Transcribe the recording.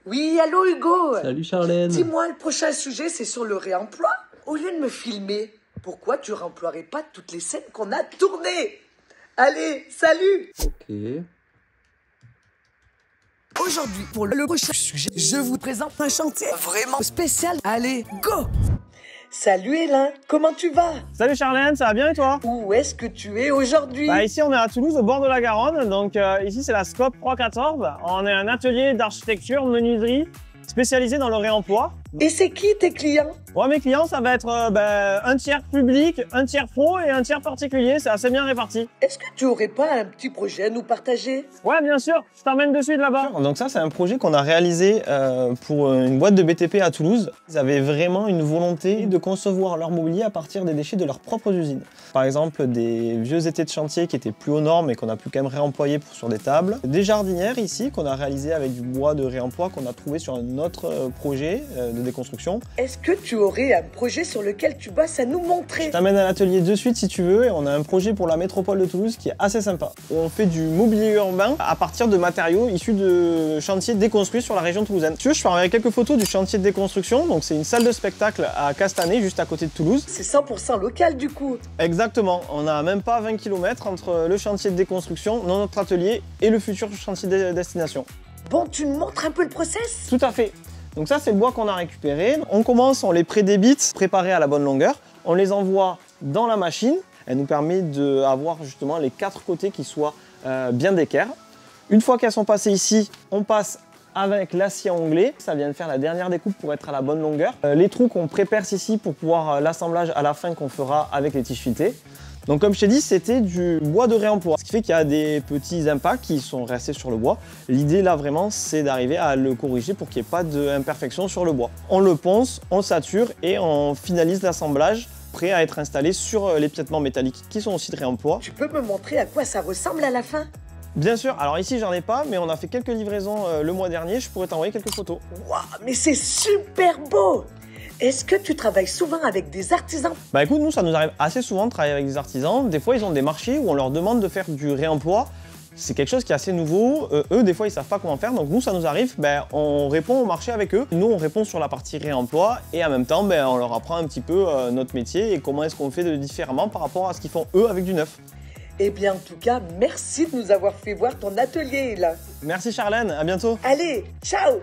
Oui, allô Hugo. Salut Charlène. Dis-moi, le prochain sujet, c'est sur le réemploi. Au lieu de me filmer, pourquoi tu réemploierais pas toutes les scènes qu'on a tournées? Allez, salut. Ok. Aujourd'hui, pour le prochain sujet, je vous présente un chantier vraiment spécial. Allez, go. Salut Hélène, comment tu vas? Salut Charlène, ça va bien et toi? Où est-ce que tu es aujourd'hui? Ici on est à Toulouse, au bord de la Garonne, donc ici c'est la Scope 314. On est un atelier d'architecture, menuiserie, spécialisé dans le réemploi. Et c'est qui tes clients? Ouais, mes clients, ça va être un tiers public, un tiers pro et un tiers particulier, c'est assez bien réparti. Est-ce que tu aurais pas un petit projet à nous partager? Ouais, bien sûr, je t'emmène de suite là-bas. Donc ça, c'est un projet qu'on a réalisé pour une boîte de BTP à Toulouse. Ils avaient vraiment une volonté de concevoir leur mobilier à partir des déchets de leurs propres usines. Par exemple, des vieux étais de chantier qui étaient plus aux normes et qu'on a pu quand même réemployer sur des tables. Des jardinières ici qu'on a réalisé avec du bois de réemploi qu'on a trouvé sur un autre projet de déconstruction. Est-ce que tu aurais un projet sur lequel tu bosses à nous montrer? Je t'amène à l'atelier de suite si tu veux, et on a un projet pour la métropole de Toulouse qui est assez sympa. On fait du mobilier urbain à partir de matériaux issus de chantiers déconstruits sur la région toulousaine. Si tu veux, je ferai quelques photos du chantier de déconstruction. Donc c'est une salle de spectacle à Castanet, juste à côté de Toulouse. C'est 100% local du coup. Exactement, on n'a même pas 20 km entre le chantier de déconstruction, notre atelier, et le futur chantier de destination. Bon, tu me montres un peu le process? Tout à fait. Donc ça, c'est le bois qu'on a récupéré. On commence, on les prédébite, préparés à la bonne longueur. On les envoie dans la machine. Elle nous permet d'avoir justement les 4 côtés qui soient bien d'équerre. Une fois qu'elles sont passées ici, on passe avec l'acier onglé. Ça vient de faire la dernière découpe pour être à la bonne longueur. Les trous qu'on préperce ici pour pouvoir l'assemblage à la fin qu'on fera avec les tiges filetées. Donc comme je t'ai dit, c'était du bois de réemploi, ce qui fait qu'il y a des petits impacts qui sont restés sur le bois. L'idée là vraiment, c'est d'arriver à le corriger pour qu'il n'y ait pas d'imperfection sur le bois. On le ponce, on le sature et on finalise l'assemblage, prêt à être installé sur les piétements métalliques qui sont aussi de réemploi. Tu peux me montrer à quoi ça ressemble à la fin? Bien sûr, alors ici j'en ai pas, mais on a fait quelques livraisons le mois dernier, je pourrais t'envoyer quelques photos. Waouh, mais c'est super beau! Est-ce que tu travailles souvent avec des artisans? Bah écoute, nous ça nous arrive assez souvent de travailler avec des artisans. Des fois ils ont des marchés où on leur demande de faire du réemploi. C'est quelque chose qui est assez nouveau. Eux, des fois, ils savent pas comment faire. Donc nous, ça nous arrive, on répond au marché avec eux. Nous, on répond sur la partie réemploi et en même temps, on leur apprend un petit peu notre métier et comment est-ce qu'on fait de différemment par rapport à ce qu'ils font eux avec du neuf. Eh bien, en tout cas, merci de nous avoir fait voir ton atelier là. Merci Charlène, à bientôt. Allez, ciao!